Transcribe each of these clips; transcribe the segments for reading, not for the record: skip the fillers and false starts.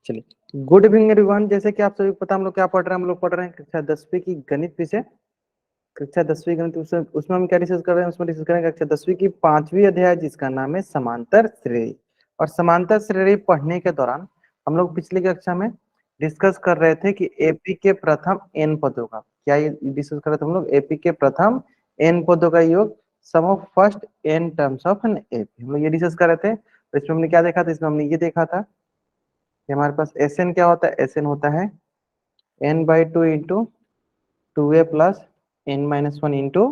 चलिए, good evening everyone. जैसे कि आप सभी को पता, हम लोग क्या पढ़ रहे हैं, हम लोग पढ़ रहे हैं कक्षा 10वीं की गणित विषय। कक्षा 10वीं गणित उसमें हम क्या डिस्कस कर रहे हैं, उसमें डिस्कस करेंगे कक्षा 10वीं की 5वीं अध्याय, जिसका नाम है समांतर श्रेणी। और समांतर श्रेणी पढ़ने के दौरान हम लोग पिछली कक्षा में डिस्कस कर रहे थे कि एपी के प्रथम एन पदों का क्या, ये डिस्कस कर रहे थे हम लोग, एपी के प्रथम एन पदों का योग, sum of first n terms of an AP, हम लोग ये डिस्कस कर रहे थे। तो इसमें हमने क्या देखा था, इसमें हमने ये देखा था कि हमारे पास एस एन क्या होता है, एस एन होता है N by two into two A plus N minus one into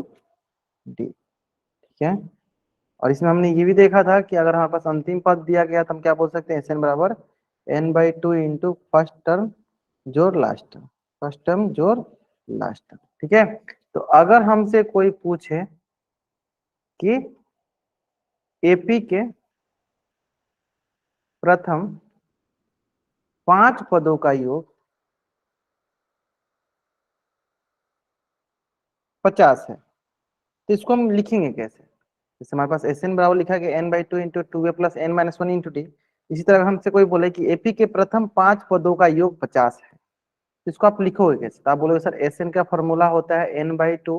D. ठीक है। और इसमें हमने ये भी देखा था कि अगर हमारे पास अंतिम पद दिया गया तो हम क्या बोल सकते हैं, एस एन बराबर N by two into first term जोड़ लास्ट टर्म, फर्स्ट टर्म जोड़ लास्ट टर्म। ठीक है। तो अगर हमसे कोई पूछे कि एपी के प्रथम 5 पदों का योग 50 है, तो इसको हम लिखेंगे कैसे। जैसे हमारे पास एस एन बराबर लिखा गया N by two into two A plus N minus one into T. इसी तरह हमसे कोई बोले कि एपी के प्रथम 5 पदों का योग 50 है, तो इसको आप लिखोगे कैसे। तो आप बोलोगे सर एस एन का फॉर्मूला होता है N by two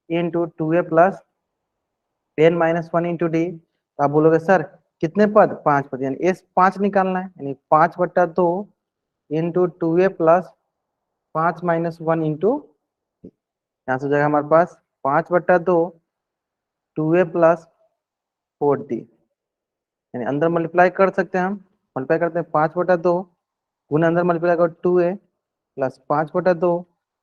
into two A plus N minus one into D. तो आप बोलोगे सर कितने पद, 5 पद, यानी एस 5 निकालना है, यानी 5/2 into two A plus 5 - 1 into, यहाँ से हो जाएगा हमारे पास 5/2 टू ए प्लस 4d, यानी अंदर मल्टीप्लाई कर सकते हैं हम। मल्टीप्लाई करते हैं 5/2 गुने अंदर मल्टीप्लाई करो टू ए प्लस 5/2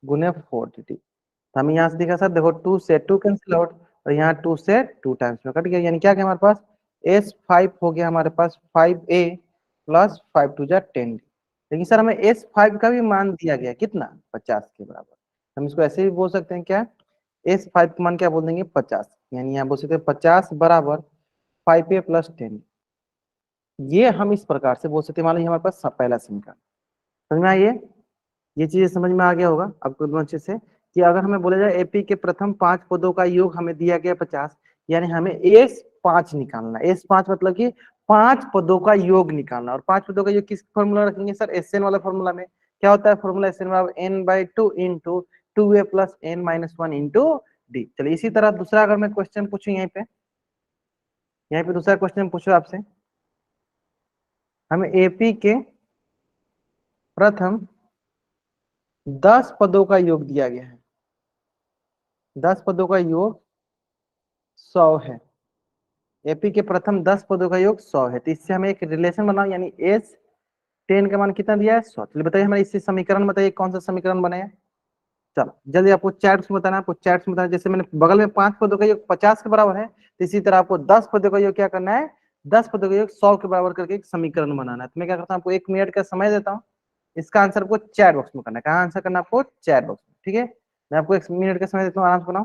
गुने 4d। तो हमें यहाँ से दिखा सर, देखो 2 से 2 कैंसिल आउट, और यहाँ 2 से 2 टाइम्स में कट गया, यानी क्या गया हमारे पास S5 हो गया हमारे पास 5a प्लस 5 × 2 = 10। लेकिन सर हमें S5 का भी मान दिया गया कितना, 50 के बराबर। हम इसको ऐसे भी बोल सकते हैं क्या, S5 का मान क्या बोल देंगे, 50, यानी यहाँ बोल सकते हैं 50 बराबर 5a प्लस 10। ये हम इस प्रकार से बोल सकते हैं, मान लीजिए हमारे पास पहला समीकरण समझ में आई है। ये चीजें समझ में आ गया होगा आपको एकदम अच्छे से, कि अगर हमें बोला जाए एपी के प्रथम 5 पदों का योग हमें दिया गया 50, यानी हमें S5 निकालना। S5 मतलब कि 5 पदों का योग निकालना। और 5 पदों का योग किस फॉर्मूला रखेंगे सर, एसएन वाला फॉर्मूला में। क्या होता है फॉर्मूला, एसएन बराबर N by two into two A plus N minus one into D. चलिए इसी तरह दूसरा अगर मैं क्वेश्चन पूछूं, यहाँ पे दूसरा क्वेश्चन पूछो आपसे, हमें एपी के प्रथम 10 पदों का योग दिया गया है, 10 पदों का योग 100 है। एपी के प्रथम 10 पदों का योग 100 है, तो इससे हमें एक रिलेशन बनाओ, यानी S10 का मान कितना दिया है, 100। चलिए बताइए हमारे इससे समीकरण बताइए, कौन सा समीकरण बनेगा। चलो जल्दी आपको चैट्स में बताना, आपको चैट्स में बताना। जैसे मैंने बगल में 5 पदों का योग 50 के बराबर है, तो इसी तरह आपको 10 पदों का योग क्या करना है, 10 पदों का योग 100 के बराबर करके एक समीकरण बनाना है। तो मैं क्या करता हूँ, आपको 1 मिनट का समय देता हूँ, इसका आंसर आपको चैट बॉक्स में करना है। कहाँ आंसर करना है आपको, चैट बॉक्स में। ठीक है, मैं आपको 1 मिनट का समय देता हूँ, आराम से बनाओ।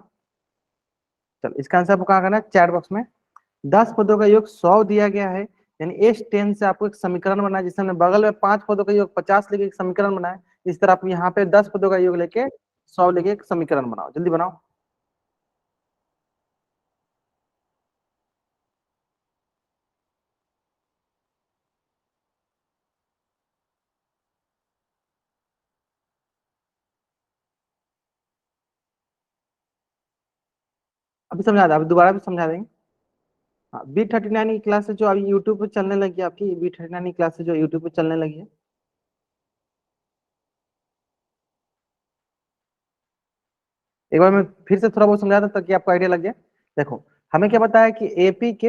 चलो इसका आंसर आपको कहाँ करना है, चैट बॉक्स में। 10 पदों का योग 100 दिया गया है, यानी S10 से आपको एक समीकरण बनाया, जिससे हमने बगल में 5 पदों का योग 50 लेके एक समीकरण बनाया। इस तरह आप यहाँ पे 10 पदों का योग लेके 100 लेके एक समीकरण बनाओ, जल्दी बनाओ। अभी समझा दें, अभी दोबारा भी समझा देंगे। हाँ, B39 की क्लास जो अभी यूट्यूब पे चलने लगी है, आपकी B39 की क्लास जो यूट्यूब पे चलने लगी है, एक बार मैं फिर से थोड़ा बहुत समझा दूं ताकि आपको आइडिया लग जाए। देखो हमें क्या बताया कि एपी के,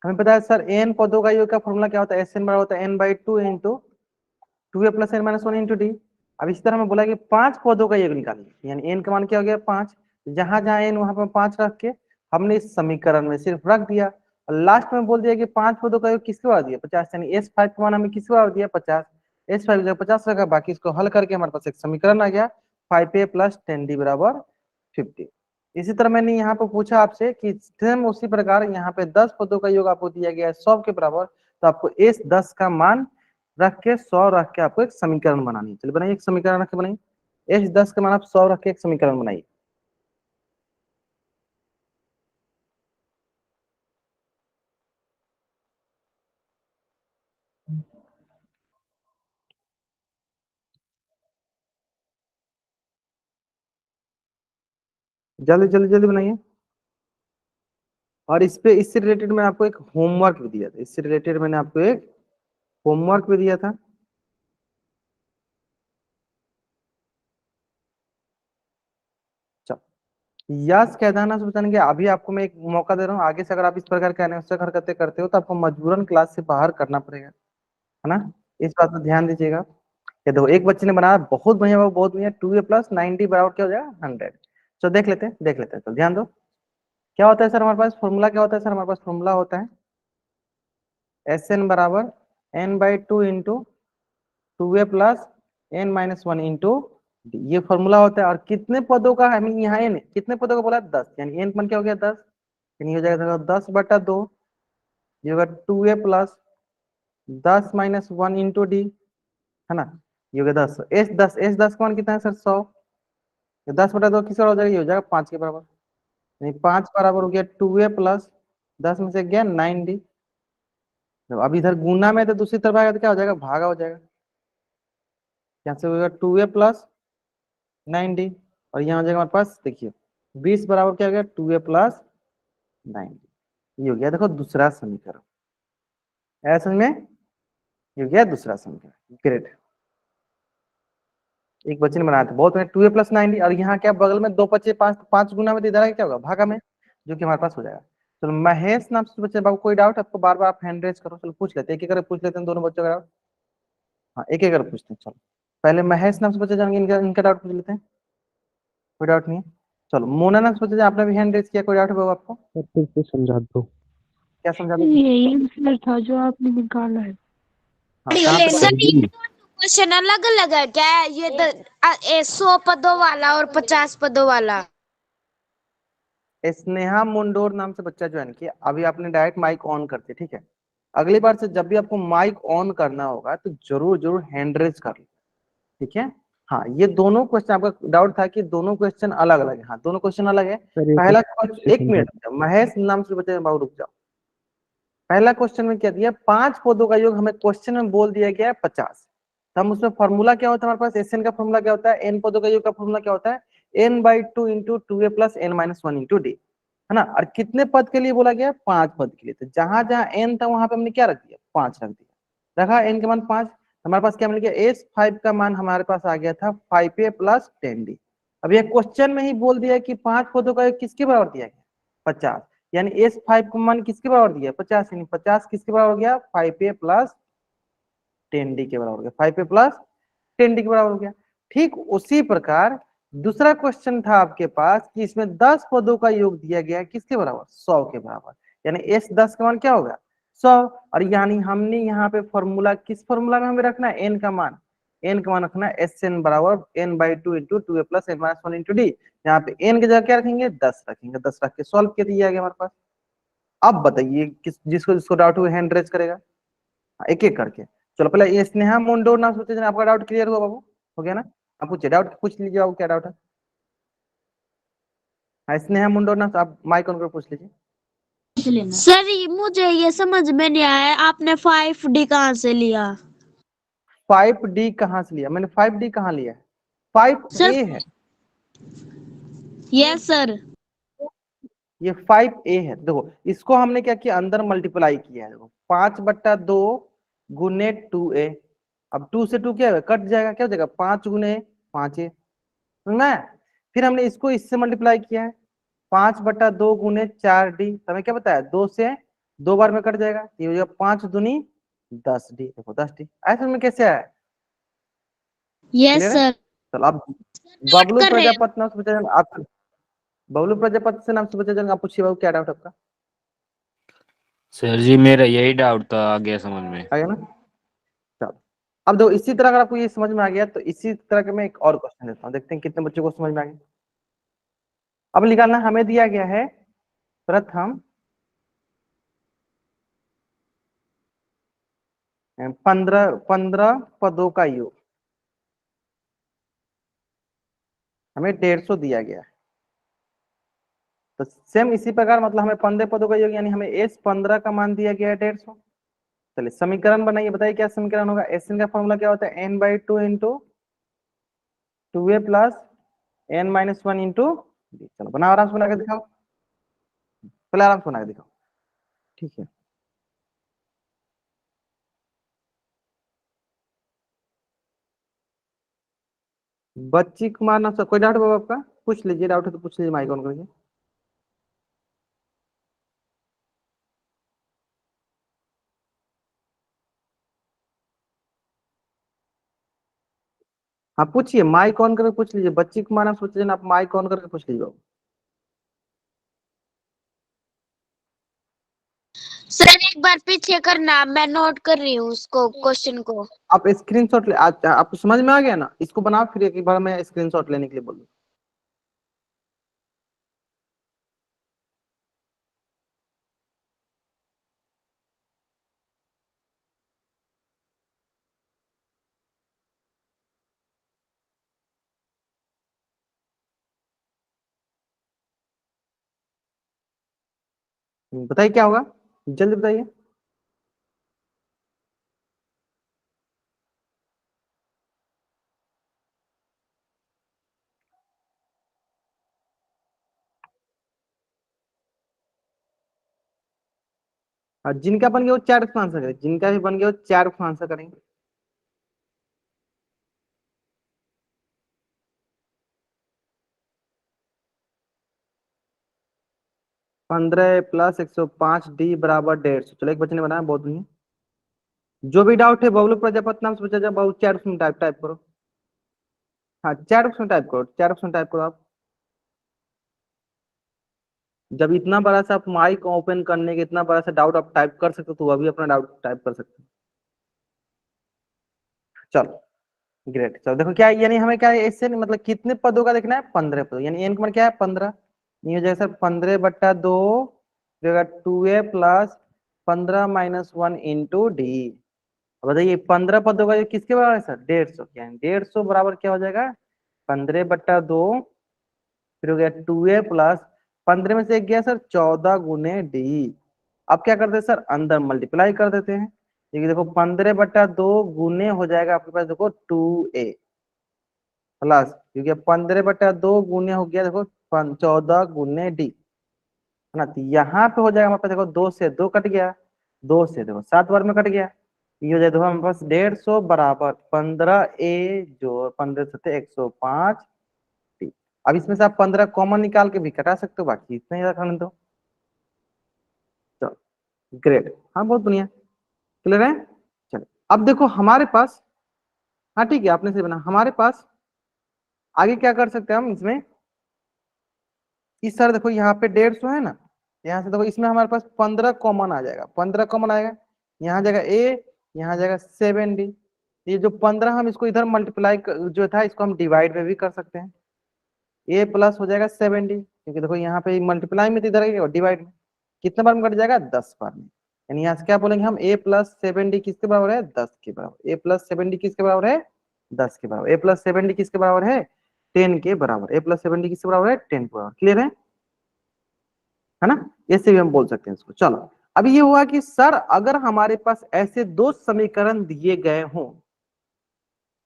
हमें पता है सर एन पदों का योग का फॉर्मूला क्या होता है, एस एन बराबर होता है N by two into two A plus N minus one into D. अब इसी तरह हमें बोला कि 5 पदों का योग निकालिए, यानी एन का मान क्या हो गया, 5। जहां जहां एन वहां पर 5 रख के हमने इस समीकरण में सिर्फ रख दिया, और लास्ट में बोल दिया कि 5 पदों का योग किसके बराबर दिया, 50, यानी S5 का मान हमें किसके बराबर दिया, 50। S5 जगह 50 रखा, बाकी इसको हल करके हमारे पास एक समीकरण आ गया 5a प्लस 10d बराबर 50। इसी तरह मैंने यहाँ पे पूछा आपसे कि सेम उसी प्रकार यहाँ पे 10 पदों का योग आपको दिया गया है 100 के बराबर, तो आपको S10 का मान रख के 100 रख के आपको एक समीकरण बनानी है। चलिए बनाइए, एक समीकरण रख के बनाइए। S10 का मान आप 100 रख के एक समीकरण बनाइए। जल्दी जल्दी जल्दी बनाइए। और इससे रिलेटेड मैंने आपको एक होमवर्क भी दिया था, इससे रिलेटेड मैंने आपको एक होमवर्क भी दिया था। यस कैदाना से बताने के अभी आपको मैं एक मौका दे रहा हूँ, आगे से अगर आप इस प्रकार के अनावश्यक हरकतें करते हो तो आपको मजबूरन क्लास से बाहर करना पड़ेगा, है ना। इस बात पर ध्यान दीजिएगा। ये देखो एक बच्चे ने बनाया बहुत बढ़िया बाबू, बहुत बढ़िया। 2a प्लस 90 बराबर क्या हो जाएगा 100। तो देख लेते हैं तो ध्यान दो। क्या होता है सर हमारे पास फॉर्मूला, क्या होता है सर हमारे पास फॉर्मूला होता है एस एन बराबर n/2 into 2a plus n-1 into ये फॉर्मूला होता है। और कितने पदों का हमें यहाँ n कितने पदों का बोला 10, यानी n मन क्या हो गया 10, यानी हो जाएगा 10/2, ये होगा 2a प्लस 10-1 इंटू डी, है ना। ये हो गया 10। एस 10 का मान कितना है सर 100। 10/2 किस बराबर हो जाएगा, ये हो जाएगा 5 के बराबर, यानी 5 बराबर हो गया 2a प्लस 10 में से गया 9d। अब इधर गुना में तो दूसरी तरफ आएगा तो क्या हो जाएगा भागा हो जाएगा, यहाँ से होगा 2a प्लस 9d। और यहाँ हो जाएगा हमारे पास देखिए 20 बराबर क्या हो गया 2a प्लस 9d। ये हो गया देखो दूसरा समीकरण, ऐसा में ये हो गया दूसरा समीकरण। ग्रेट। एक बच्चे ने बनाया था बहुत में 2a प्लस 9d, और यहाँ क्या बगल में 2 बच्चे 5 5 गुना में तो इधर क्या होगा भागा में, जो कि हमारे पास हो जाएगा। चलो महेश नाम से बच्चे बाबू कोई डाउट आपको, बार बार आप हैंड रेज करो, चलो पूछ लेते हैं एक एक करके पूछ लेते हैं दोनों बच्चों का डाउट। हाँ एक एक करके पूछते हैं। चलो पहले महेश नाम से बच्चे जाएंगे, इनका इनका डाउट पूछ लेते हैं। कोई डाउट नहीं है। चलो मोना नाम से बच्चे आपने भी हैंड रेज किया, कोई डाउट है बाबू आपको? फिर से समझा दो। क्या समझा दो? यही आंसर था जो आपने निकाला है। हाँ कहाँ पे सर ये क्वेश्चन अलग अलग है क्या? ये 100 पदों वाला और 50 पदों वाला। स्नेहा मुंडोर नाम से बच्चा ज्वाइन किया, अभी आपने डायरेक्ट माइक ऑन करते, ठीक है। अगली बार से जब भी आपको माइक ऑन करना होगा तो जरूर जरूर हैंड रेज कर लो, ठीक है। हाँ ये दोनों क्वेश्चन, आपका डाउट था कि दोनों क्वेश्चन अलग अलग है, हाँ दोनों क्वेश्चन अलग है। सर एक पहला से एक समझा मिनट महेश नाम से बच्चे बाबू रुक जाओ। पहला क्वेश्चन में क्या दिया 5 पदों का योग, हमें क्वेश्चन में बोल दिया गया है 50। तो हम उसमें फॉर्मूला क्या होता है हमारे पास, एस एन का फॉर्मूला क्या होता है, एन पदों का योग का फॉर्मूला क्या होता है n/2 into 2a plus n-1 into D, है ना। और कितने पद के लिए बोला गया 5 पद के लिए, तो जहां जहां n था वहां पे हमने क्या रख दिया 5 रख दिया, रखा n के मान 5। हमारे पास क्या मिल गया S5 का मान हमारे पास आ गया था 5a प्लस 10d। अब ये क्वेश्चन में ही बोल दिया कि 5 पदों का योग किसके बराबर दिया गया 50, यानी S5 का मान किसके बराबर दिया 50, यानी 50 किसके बराबर हो गया 5a प्लस 10d के बराबर हो गया, 5a प्लस 10d के बराबर हो गया। ठीक उसी प्रकार दूसरा क्वेश्चन था आपके पास कि इसमें 10 पदों का योग दिया गया है किसके बराबर 100 के बराबर, यानी S10 का मान क्या होगा 100। और यानी हमने यहाँ पे फॉर्मूला किस फॉर्मूला में हमें रखना है एन का मान रखना है एस एन बराबर n/2 into 2a plus n-1 into D. यहाँ पे एन की जगह क्या रखेंगे 10 रखेंगे, 10 रख के सॉल्व कर दिया गया हमारे पास। अब बताइए किस जिसको जिसको डाउट हुआ हैंड रेज करेगा, एक एक करके। चलो पहले ये स्नेहा मुंडोर नाम सोचे आपका डाउट क्लियर हुआ बाबू, हो गया ना। आप पूछिए डाउट पूछ लीजिए बाबू क्या डाउट है। हाँ स्नेहा मुंडोर नाम आप माइक ऑन कर पूछ लीजिए। सर मुझे ये समझ में नहीं आया, आपने 5D कहाँ से लिया? 5D कहाँ से लिया मैंने, 5D कहाँ लिया है 5A सर है, यस सर। ये 5A है। देखो इसको हमने क्या किया अंदर मल्टीप्लाई किया है, देखो 5/2 गुने 2A। अब 2 से 2 क्या है कट जाएगा, क्या हो जाएगा 5 गुने 5A, समझ में। फिर हमने इसको इससे मल्टीप्लाई किया है 5/2 गुने 4D, हमें क्या बताया 2 से 2 बार में कट जाएगा, ये हो जाएगा 5 दूनी 10D, देखो 10D ऐसे में कैसे आया, यस क्लियर है। सर। चलो अब नोट बबलू कर रहे हैं। प्रजापति नाम से बचा आप, बबलू प्रजापति से नाम से बचा आप पूछिए बाबू क्या डाउट आपका सर जी मेरा यही डाउट था, आ गया समझ में। आ गया ना। चलो अब देखो इसी तरह अगर आपको ये समझ में आ गया तो इसी तरह के मैं एक और क्वेश्चन देता हूँ, देखते हैं कितने बच्चों को समझ में आ गया। अब निकालना हमें दिया गया है प्रथम 15 पदों का योग, हमें 150 दिया गया है। तो सेम इसी प्रकार मतलब हमें 15 पदों का योग, यानी हमें S15 का मान दिया गया है 150। चलिए समीकरण बनाइए, बताइए क्या समीकरण होगा। एस एन का फॉर्मूला क्या होता है n/2 into 2a plus n-1 into चलो बनाओ, आराम से बना के दिखाओ, पहले आराम से बना के दिखाओ। ठीक है, बच्ची कुमार नाम से कोई डाउट बाबा आपका? पूछ लीजिए, डाउट है तो पूछ लीजिए, माइक ऑन करके। हाँ पूछिए, माइक ऑन करके पूछ लीजिए, बच्ची कुमार नाम से पूछ लीजिए ना, आप माइक ऑन करके पूछ लीजिए बाबू। सर एक बार पीछे करना, मैं नोट कर रही हूँ उसको, क्वेश्चन को। आप स्क्रीनशॉट ले, आपको समझ में आ गया ना? इसको बनाओ, फिर एक बार मैं स्क्रीनशॉट लेने के लिए बोलूँ। बताइए क्या होगा, जल्दी बताइए। जिनका बन गया वो 4 ऑप्शन आंसर करें, जिनका भी बन गया वो 4 ऑप्शन आंसर करेंगे। पंद्रह प्लस 105 डी बराबर 150। चलो एक बच्चे ने बनाया, बहुत नहीं। जो भी डाउट है बबलू प्रजापति नाम से पूछा जाए, बाबू 4 ऑप्शन टाइप टाइप करो। हाँ 4 ऑप्शन टाइप करो, 4 ऑप्शन टाइप करो आप। जब इतना बड़ा सा आप माइक ओपन करने के इतना बड़ा सा डाउट आप टाइप कर सकते हो, तो अभी अपना डाउट टाइप कर सकते हो। चलो ग्रेट, चलो देखो क्या है, यानी हमें क्या है इससे, मतलब कितने पदों का देखना है, 15 पदों, यानी एन का मतलब क्या है 15। ये हो जाएगा sir 15/2, 2a plus 15 - 1 into D. बताइए 15 पदों का ये किसके बराबर है सर? 150। यानी 150 बराबर क्या हो जाएगा, 15/2, फिर हो गया 2a प्लस 15 में से एक गया सर 14 × डी। अब क्या करते हैं सर, अंदर मल्टीप्लाई कर देते हैं, क्योंकि देखो 15/2 गुने हो जाएगा आपके पास, देखो 2a प्लस, क्योंकि 15/2 गुने हो गया देखो 14 × डी, है ना? तो यहाँ पे हो जाएगा हमारे पास, देखो 2 से 2 कट गया, 2 से देखो 7 बार में कट गया, ये हो जाए देखो हमारे पास 150 बराबर 15a जो 15 × 7 = 105। अब इसमें से आप 15 कॉमन निकाल के भी कटा सकते हो, बाकी इतना ही रखने दो। चलो ग्रेट, हाँ बहुत बढ़िया, क्लियर है। चलो अब देखो हमारे पास, हाँ ठीक है आपने से बना, हमारे पास आगे क्या कर सकते हैं हम इसमें, इस सर देखो यहाँ पे 150 है ना, यहाँ से देखो इसमें हमारे पास 15 कॉमन आ जाएगा, 15 कॉमन आएगा, यहाँ जाएगा ए, यहाँ जाएगा 7d। ये जो 15 हम इसको इधर मल्टीप्लाई जो था इसको हम डिवाइड में भी कर सकते हैं, ए प्लस हो जाएगा 7d, क्योंकि देखो यहाँ पे मल्टीप्लाई में तो इधर आएगा डिवाइड में, कितने बार में कट जाएगा, 10 बार में। यानी यहाँ से क्या बोलेंगे हम, ए प्लस 7d किसके बराबर है, 10 के बराबर। ए प्लस 7d किसके बराबर है, 10 के बराबर। ए प्लस 7d किसके बराबर है, 10 के बराबर। ए प्लस 7d किसके बराबर है, 10 के बराबर। क्लियर है ना? ऐसे भी हम बोल सकते हैं इसको। चलो अब ये हुआ कि सर अगर हमारे पास ऐसे दो समीकरण दिए गए हों,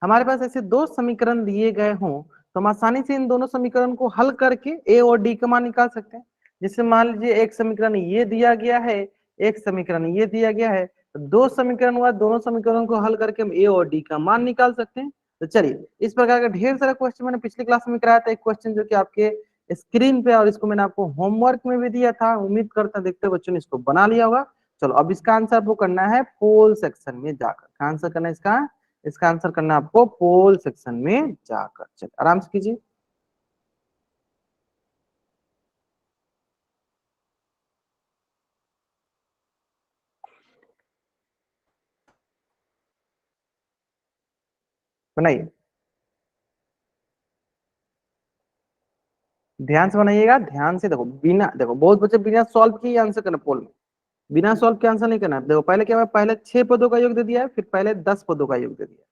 हमारे पास ऐसे दो समीकरण दिए गए हों, तो हम आसानी से इन दोनों समीकरण को हल करके ए और डी का मान निकाल सकते हैं। जैसे मान लीजिए एक समीकरण ये दिया गया है, एक समीकरण ये दिया गया है, तो दो समीकरण हुआ, दोनों समीकरणों को हल करके हम ए और डी का मान निकाल सकते हैं। तो चलिए इस प्रकार का ढेर सारा क्वेश्चन मैंने पिछले क्लास में कराया था, एक क्वेश्चन जो कि आपके स्क्रीन पे, और इसको मैंने आपको होमवर्क में भी दिया था, उम्मीद करता देखते बच्चों ने इसको बना लिया होगा। चलो अब इसका आंसर आपको करना है पोल सेक्शन में जाकर, आंसर करना है इसका आंसर करना है आपको पोल सेक्शन में जाकर। चलिए आराम से कीजिए। बनाइए, ध्यान से बनाइएगा, ध्यान से देखो, बिना देखो बहुत बच्चे बिना सॉल्व किए आंसर करना पोल में, बिना सॉल्व के आंसर नहीं करना है। देखो पहले क्या हुआ, पहले 6 पदों का योग दे दिया है, फिर पहले 10 पदों का योग दे दिया।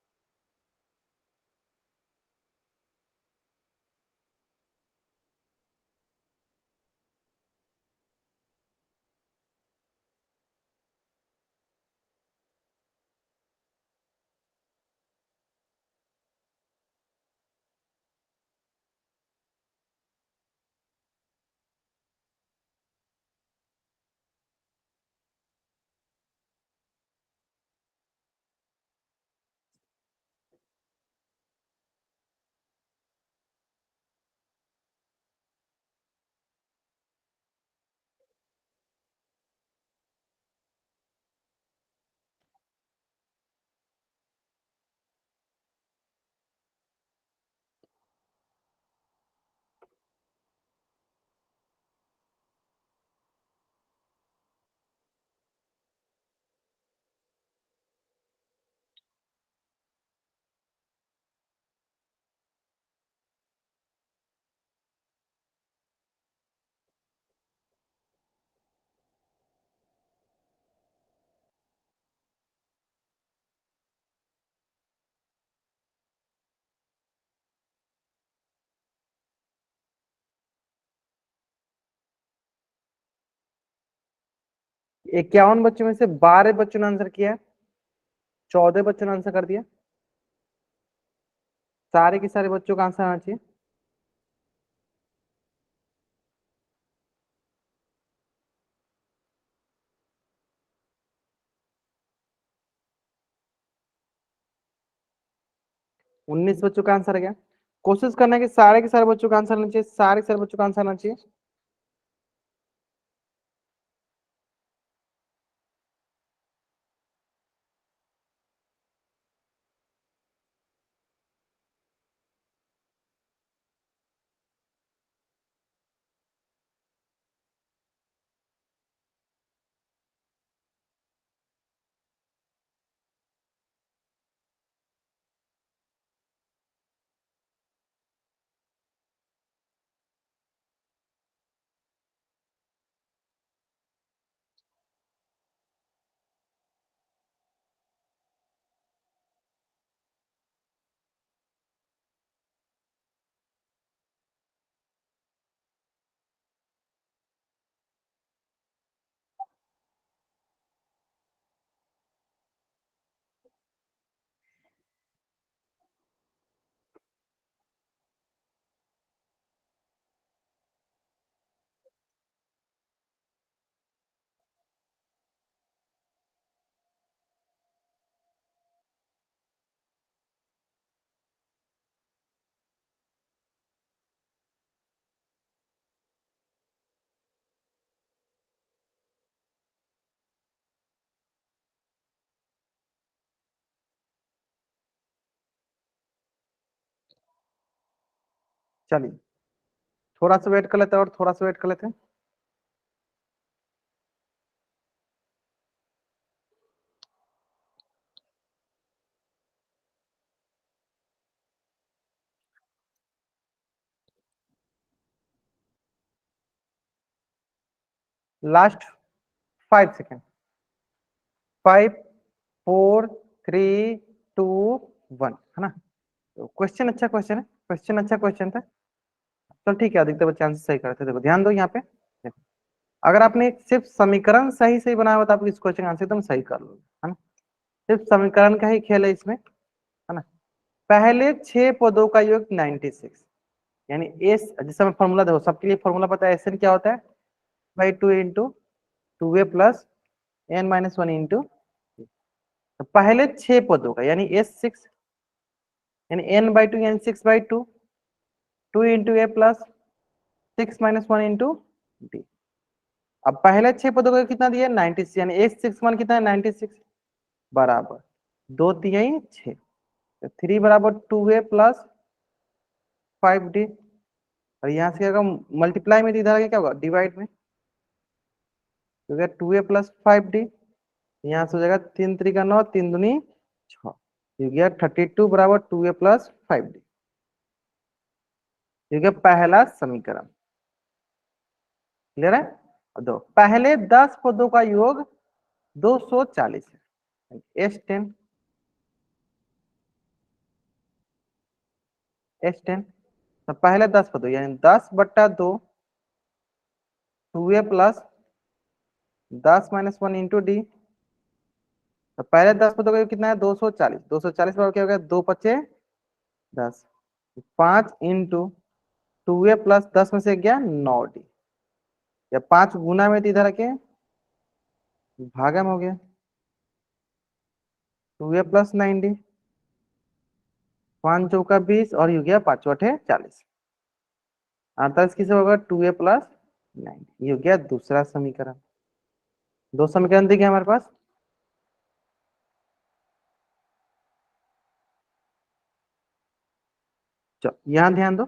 51 बच्चों में से 12 बच्चों ने आंसर किया, 14 बच्चों ने आंसर कर दिया। सारे के सारे बच्चों का आंसर आना चाहिए। उन्नीस बच्चों का आंसर आ गया। कोशिश करना है कि सारे के सारे बच्चों का आंसर आना चाहिए, सारे के सारे बच्चों का आंसर आना चाहिए। चलिए थोड़ा सा वेट कर लेते हैं, और थोड़ा सा वेट कर लेते हैं। Last 5 second. 5, 4, 3, 2, 1, है ना। तो क्वेश्चन अच्छा क्वेश्चन है, क्वेश्चन अच्छा क्वेश्चन था। चल ठीक है, अधिकतर बच्चे आंसर सही करते। देखो ध्यान दो यहाँ पे, देखो अगर आपने सिर्फ समीकरण सही सही बनाया हुआ तो आप इस क्वेश्चन का आंसर एकदम सही कर लोगे, है ना। सिर्फ समीकरण का ही खेल है इसमें, है ना। पहले 6 पदों का योग 96, यानी एस, जैसे हमें फॉर्मूला देखो, सबके लिए फॉर्मूला पता है। एस एन क्या होता है, by 2 into 2a plus n-1 into. तो पहले 6 पदों का यानी S6, यानी n/2 यानी 6/2, 2 into a plus 6-1 into d। अब पहले 6 पदों का कितना दिया, 96, यानी S61 कितना है, 96 बराबर 2 तिहाई 6। तो 3 बराबर 2a प्लस 5d। और यहाँ से क्या होगा, मल्टीप्लाई में, इधर आगे क्या होगा, डिवाइड में, तो क्या 2a प्लस 5d। यहाँ से हो जाएगा 3 3 का 9, 3 दूनी 6, ये गया 32 बराबर 2a प्लस 5d। ये गया पहला समीकरण। क्लियर है। और दो पहले 10 पदों का योग 240 है, S10, S10। तो पहले 10 पदों यानी 10/2 2a प्लस 10-1 इंटू डी। तो पहले 10 पदों का योग कितना है, 240। 240 बराबर क्या हो गया, 2×5 = 10, 5 इंटू 2a प्लस 10 में से गया 9d, या 5 गुना में इधर के भागा में हो गया 2a प्लस 9d, 5 चौका 20 और ये हो गया 5 8 40। 48 किसे होगा, 2a प्लस 9, ये हो गया दूसरा समीकरण। दो समीकरण दिखे हमारे पास। चलो यहाँ ध्यान दो।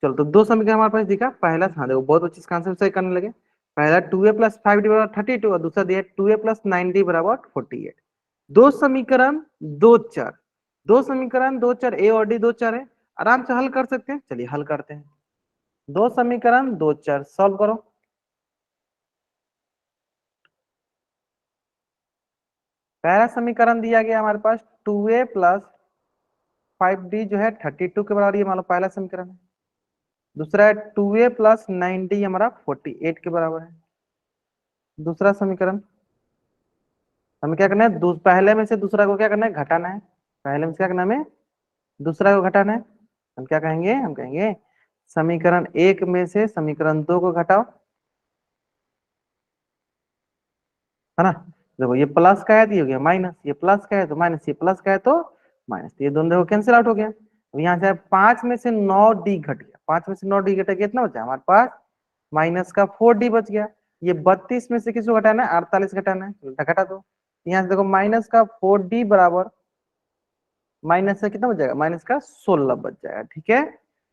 चलो तो दो समीकरण हमारे पास दिखा। पहला था, देखो बहुत अच्छी इसका आंसर सही करने लगे। पहला 2a प्लस 5d बराबर 32 और दूसरा दिया 2a प्लस 9d बराबर 48। दो समीकरण दो चर, दो समीकरण दो चर, ए और डी दो चर है, आराम से हल कर सकते हैं। चलिए हल करते हैं। दो समीकरण दो चर, सॉल्व करो। पहला समीकरण दिया गया हमारे पास 2a प्लस 5d जो है 32 के बराबर, ये मान लो पहला समीकरण है। दूसरा है 2a प्लस 9d हमारा 48 के बराबर है, दूसरा समीकरण। हमें क्या करना है, पहले में से दूसरा को क्या करना है, घटाना है। पहले में से क्या करना है, हमें दूसरा को घटाना है। हम क्या कहेंगे, हम कहेंगे समीकरण 1 में से समीकरण 2 को घटाओ, है ना। देखो ये प्लस का है तो ये हो गया माइनस, ये प्लस का है तो माइनस, ये प्लस का है तो माइनस, ये दोनों देखो कैंसिल आउट हो गया। अब यहाँ से 5 में से 9d घट गया, 5 में से 9d घटा, कितना बचा हमारे पास, माइनस का 4d बच गया। ये 32 में से किसको घटाना है, 48 घटाना है, तो घटा दो। यहाँ से देखो माइनस का 4d बराबर माइनस का कितना बच जाएगा, माइनस का 16 बच जाएगा, ठीक है,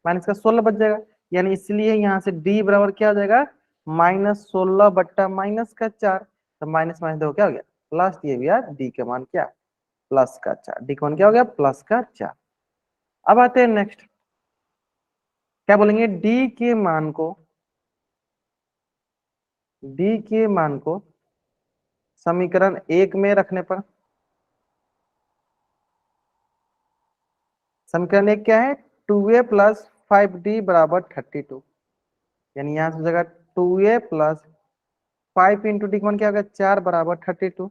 माइनस का 16 बच जाएगा। यानी इसलिए यहाँ से d बराबर क्या हो जाएगा, -16 बट्टा माइनस का 4, तो माइनस माइनस देखो क्या हो गया, प्लस दिए गया, डी का मान क्या, प्लस का 4, डी का मान क्या हो गया, प्लस का 4। अब आते हैं नेक्स्ट, क्या बोलेंगे, डी के मान को, डी के मान को समीकरण 1 में रखने पर, समीकरण 1 क्या है, 2a + 5d बराबर 32, यानी यहाँ से हो जाएगा 2a + 5 इंटू डी का मान क्या होगा, 4 बराबर 32,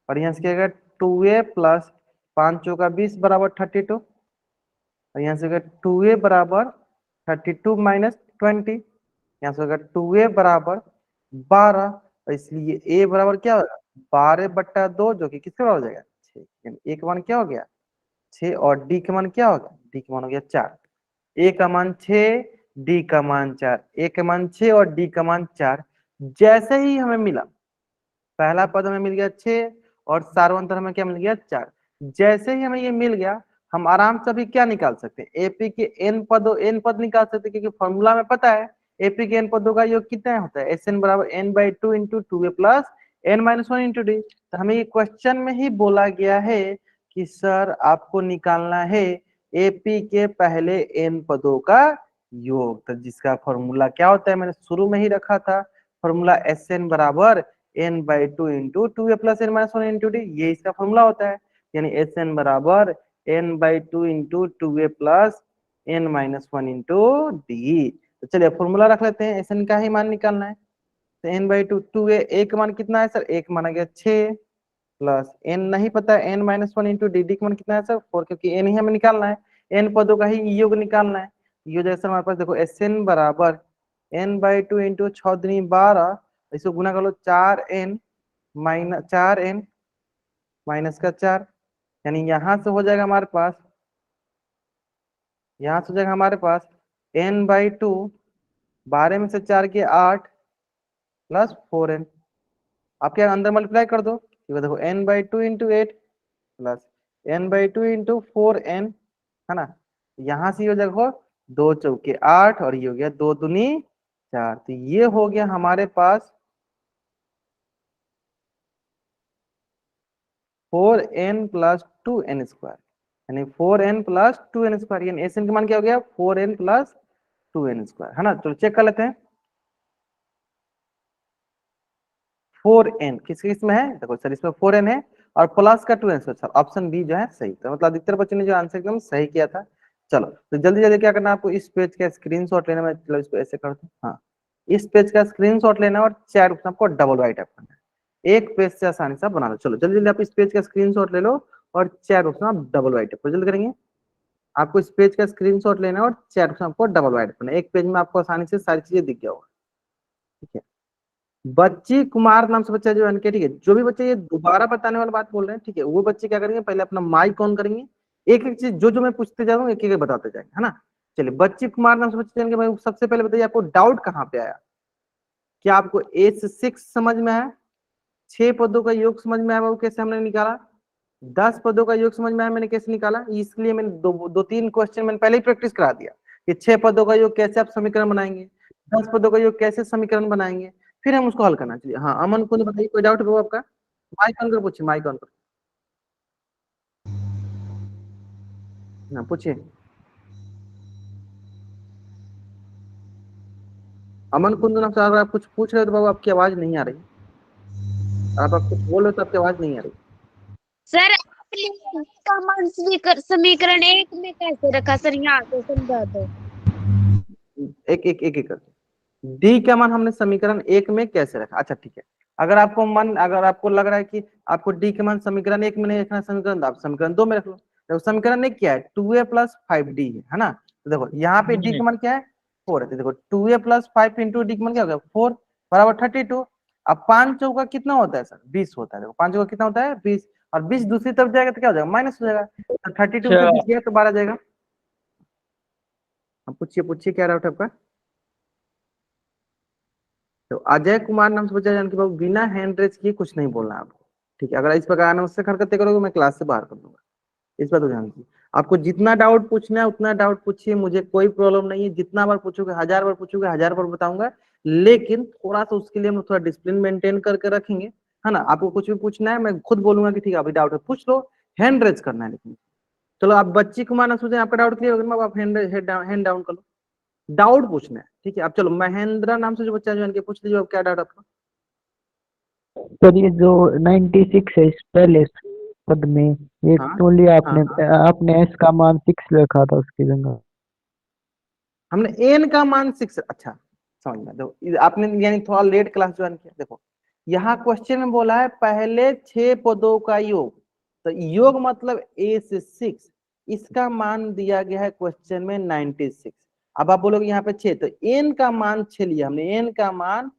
और यहाँ से क्या होगा 2a + 5 चौका 20 बराबर 32, और यहाँ से होगा 2a बराबर 32 माइनस 20, यहाँ से होगा 2a बराबर 12, और इसलिए a बराबर क्या होगा, 12/2, जो कि किसके बराबर हो जाएगा, 6, यानी a का मान क्या हो गया 6, और d का मान क्या होगा, d का मान हो गया 4, a का मान 6, d का मान 4, a का मान 6 और d का मान 4। जैसे ही हमें मिला, पहला पद हमें मिल गया 6 और सार्वंतर हमें क्या मिल गया 4, जैसे ही हमें ये मिल गया, हम आराम से अभी क्या निकाल सकते हैं, एपी के n पद निकाल सकते हैं, क्योंकि फॉर्मूला में पता है एपी के n पदों का योग कितना होता है, Sn बराबर n/2 into 2a plus n-1 into D. तो हमें ये क्वेश्चन में ही बोला गया है कि सर आपको निकालना है एपी के पहले n पदों का योग, तो जिसका फॉर्मूला क्या होता है, मैंने शुरू में ही रखा था, फॉर्मूला Sn बराबर n/2 into 2a plus n-1 into D, ये इसका फॉर्मूला होता है, यानी Sn बराबर n/2 into 2a plus n-1 into D. तो चलिए फॉर्मूला रख लेते हैं, Sn का ही मान निकालना है, तो n/2 2a, a का मान कितना है सर, एक माना गया 6 प्लस n नहीं पता है n-1 इंटू डी, डी का मान कितना है सर 4, क्योंकि n ही हमें निकालना है, n पदों का ही योग निकालना है। ये जैसे हमारे पास देखो Sn बराबर n/2 इंटू 6 दूनी 12, इसको गुना कर लो 4n माइनस का 4, यानी यहाँ से हो जाएगा हमारे पास, यहाँ से हो जाएगा हमारे पास n/2, 12 में से 4 के 8 प्लस 4n, आप क्या अंदर मल्टीप्लाई कर दो, देखो n/2 into 8 plus n/2 into 4n, है ना, यहाँ से हो जाएगा 2 चौके 8 और ये हो गया 2 दूनी 4, तो ये हो गया हमारे पास 4n + 2n स्क्वायर, यानी 4n + 2n स्क्वायर, यानी Sn का मान क्या हो गया 4n + 2n स्क्वायर, है ना। चलो चेक कर लेते हैं, 4n किस किस में है, देखो सर इसमें 4n है और प्लस का 2n स्क्वायर, ऑप्शन बी जो है सही, तो मतलब अधिकतर बच्चों ने जो आंसर एकदम सही किया था। चलो तो जल्दी जल्दी क्या करना है आपको, इस पेज का स्क्रीनशॉट लेना है, चलो इसको ऐसे करते हैं, हाँ इस पेज का स्क्रीनशॉट लेना है और चैट ऑप्शन आपको डबल राइट करना है, एक पेज से आसानी से बना लो। चलो जल्दी जल्दी आप इस पेज का स्क्रीनशॉट ले लो और चैट ऑप्शन आप डबल राइट पर जल्दी करेंगे, आपको इस पेज का स्क्रीनशॉट लेना है और चैट ऑप्शन आपको डबल राइट करना है, एक पेज में आपको आसानी से सारी चीजें दिख गया होगा, ठीक है। बच्ची कुमार नाम से बच्चा जो है, ठीक है, जो भी बच्चे ये दोबारा बताने वाली बात बोल रहे हैं, ठीक है, वो बच्चे क्या करेंगे, पहले अपना माइक ऑन करेंगे, एक एक चीज जो जो मैं पूछते जा रहा हूँ एक एक बताते जाएंगे, है ना। चलिए बच्ची कुमार नाम से बच्चे जाएंगे, भाई सबसे पहले बताइए आपको डाउट कहाँ पे आया, क्या आपको A6 समझ में आया, 6 पदों का योग समझ में आया, वो कैसे हमने निकाला, 10 पदों का योग समझ में आया मैंने कैसे निकाला, इसलिए मैंने दो तीन क्वेश्चन मैंने पहले ही प्रैक्टिस करा दिया कि 6 पदों का योग कैसे आप समीकरण बनाएंगे, 10 पदों का योग कैसे समीकरण बनाएंगे, फिर हम उसको हल करना चाहिए। हाँ अमन को बताइए, कोई डाउट हो आपका, माइक ऑन कर पूछिए, माइक ऑन कर, हाँ पूछिए। अमन कुंद नाम से अगर आप कुछ पूछ रहे हो तो बाबू आपकी आवाज नहीं आ रही, आप कुछ बोल रहे हो तो आपकी आवाज नहीं आ रही। सर आपने का मान समीकरण 1 में कैसे रखा सर, यहाँ से समझा दो। एक एक एक एक करके, डी का मान हमने समीकरण 1 में कैसे रखा, अच्छा ठीक है, अगर आपको लग रहा है कि आपको डी के मान समीकरण 1 में नहीं रखना, समीकरण आप समीकरण 2 में रख लो। देखो समीकरण 1 क्या है, 2a + 5d है ना। तो देखो यहाँ पे डी का मान क्या है, 4 है। तो देखो 2a + 5 इंटू डी का मान क्या होगा, 4 बराबर 32। अब 5 चौका कितना होता है सर, 20 होता है। देखो 5 चौका कितना होता है, 20, और 20 दूसरी तरफ जाएगा तो क्या हो जाएगा, माइनस हो जाएगा। तो 32 से 20 गया तो 12 जाएगा। अब पूछिए पूछिए क्या डाउट है आपका। तो अजय कुमार नाम से बच्चा जानकी बाबू, बिना हैंड रेज किए कुछ नहीं बोलना है आपको, ठीक है। अगर इस प्रकार अनावश्यक हरकतें करोगे मैं क्लास से बाहर कर दूंगा, इस बात को ध्यान दीजिए। आपको जितना डाउट पूछना है उतना डाउट पूछिए, मुझे कोई प्रॉब्लम नहीं है। जितना बार पूछोगे, 1000 बार पूछोगे, 1000 बार बताऊंगा। लेकिन थोड़ा सा उसके लिए हम थोड़ा डिसिप्लिन मेंटेन करके रखेंगे, है ना। आपको कुछ भी पूछना है मैं खुद बोलूंगा कि ठीक है अभी डाउट है पूछ लो, हैंड रेज करना है लेकिन। चलो आप बच्ची कुमार ना सोचें आपका डाउट क्लियर हो गया, आप हैंड डाउन कर लो, डाउट पूछना है, ठीक है। अब चलो महेंद्र नाम से जो बच्चा जो इनके पूछ लीजिए, अब क्या डाउट आपका। सर ये जो 96 है इस पहले पद में, ये हाँ टोली हाँ आपने हाँ, आपने एस का मान 6 रखा था उसकी जगह। हमने एन का मान 6, अच्छा समझ में। देखो आपने यानी थोड़ा लेट क्लास ज्वाइन किया। देखो यहाँ क्वेश्चन में बोला है पहले 6 पदों का योग, तो योग मतलब ए से 6, इसका मान दिया गया है क्वेश्चन में 96। अब आप बोलोगे यहाँ पे 6, तो एन का मान 6 लिया हमने, एन का मान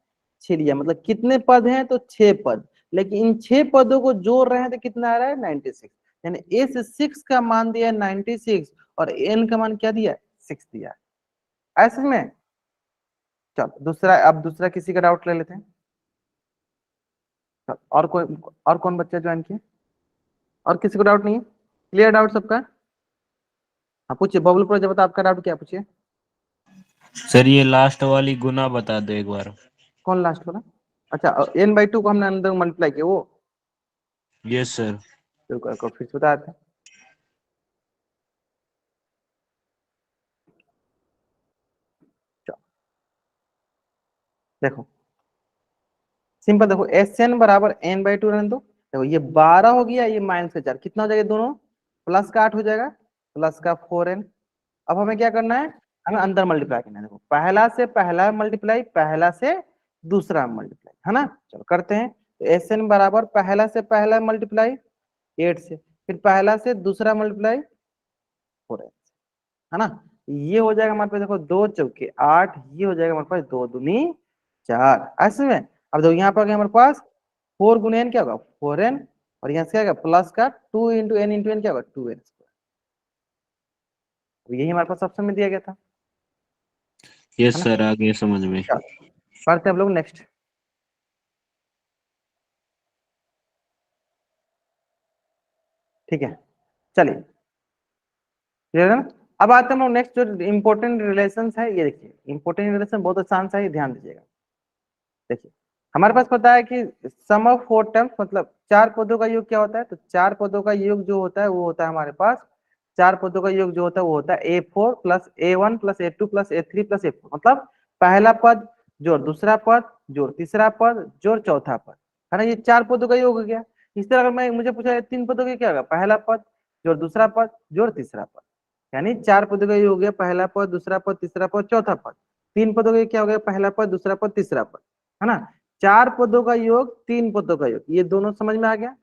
6 लिया, मतलब कितने पद हैं, तो 6 पद। लेकिन इन 6 पदों को जोड़ रहे हैं तो कितना आ रहा है, 96। यानी ए से 6 का मान दिया है 96 और एन का मान क्या दिया है, 6 दिया है, ऐसे में। चलो दूसरा, अब दूसरा किसी का डाउट ले लेते हैं। चलो और कौन बच्चा ज्वाइन किया, और किसी को डाउट नहीं है, क्लियर डाउट सबका। हाँ पूछिए बबलू प्रजापति, आपका डाउट क्या, पूछिए। सर ये लास्ट वाली गुना बता दो एक बार। कौन लास्ट वाला, अच्छा n/2 को हमने अंदर मल्टीप्लाई किया वो, यस सर। रुको फिर से बता देते हैं। चलो, देखो सिंपल, देखो Sn बराबर n/2 रहने दो। देखो ये 12 हो गया, ये -4 कितना हो जाएगा, दोनों प्लस का 8 हो जाएगा, प्लस का 4n। अब हमें क्या करना है, हमें अंदर मल्टीप्लाई करना है। देखो पहला से पहला मल्टीप्लाई, पहला से दूसरा मल्टीप्लाई, है ना। चलो करते हैं। तो Sn बराबर पहला से पहला मल्टीप्लाई 8 से, फिर पहला से दूसरा मल्टीप्लाई 4n, है ना। ये हो जाएगा हमारे पास, देखो 2 चौके 8, ये हो जाएगा हमारे पास 2 दूनी 4, ऐसे में। अब देखो यहाँ पर हमारे पास 4 गुने n क्या होगा, 4n, और यहाँ से क्या होगा प्लस का 2 इंटू n क्या होगा 2n²। यही हमारे पास ऑप्शन में दिया गया था, है यस ना। सर, आ गया समझ में। चलो पढ़ते हैं हम लोग नेक्स्ट, ठीक है। चलिए क्लियर है ना। अब आते हैं हम लोग नेक्स्ट जो इंपॉर्टेंट रिलेशंस है, ये देखिए इंपॉर्टेंट रिलेशन बहुत आसान सा है, ध्यान दीजिएगा। देखिए हमारे पास पता है कि सम ऑफ 4 टर्म्स मतलब 4 पदों का योग क्या होता है, तो 4 पदों का योग जो होता है वो होता है हमारे पास, 4 पदों का योग जो होता है वो होता है A4 plus A1 plus A2 plus A3 plus A4, मतलब पहला पद जोड़ दूसरा पद जोड़ तीसरा पद जोड़ चौथा पद, है ना। ये 4 पदों का योग हो गया। इस तरह अगर मैं मुझे पूछा 3 पदों का क्या होगा, पहला पद जोड़ दूसरा पद जोड़ तीसरा पद, यानी 4 पदों का योग हो गया पहला पद दूसरा पद तीसरा पद चौथा पद। 3 पदों का क्या हो गया, पहला पद दूसरा पद तीसरा पद, है ना। 4 पदों का योग 3 पदों का योग, ये दोनों समझ में आ गया।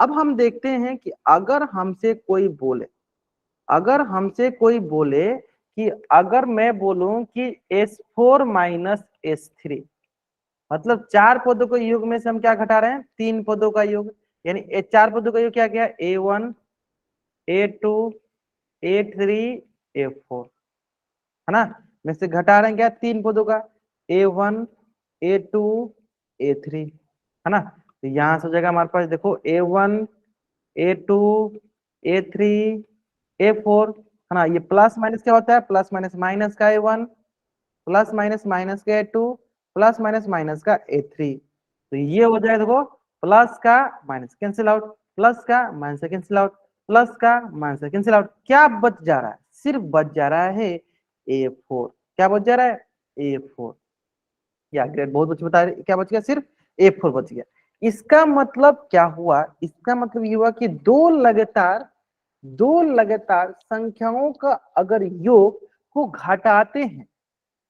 अब हम देखते हैं कि अगर हमसे कोई बोले कि अगर मैं बोलूं कि S4 माइनस S3, मतलब 4 पदों के योग में से हम क्या घटा रहे हैं, 3 पदों का योग, यानी 4 पदों का योग क्या गया, A1 A2 A3 A4, है ना। में से घटा रहे हैं क्या, 3 पदों का, A1 A2 A3, है ना। तो यहां से हो जाएगा हमारे पास, देखो A1 A2 A3 A4, है ना। ये प्लस माइनस क्या होता है, प्लस माइनस माइनस का A1 प्लस माइनस माइनस का A2 प्लस माइनस माइनस का A3। तो ये हो जाएगा, देखो प्लस का माइनस कैंसिल आउट, प्लस का माइनस से कैंसिल आउट, प्लस का माइनस से कैंसिल आउट, क्या बच जा रहा है, सिर्फ बच जा रहा है A4। क्या बच जा रहा है, A4। या ग्रेड बहुत बच्चे बता रहे क्या बच गया, सिर्फ A4 बच गया। इसका मतलब क्या हुआ, इसका मतलब ये हुआ कि दो लगातार संख्याओं का अगर योग को घटाते हैं,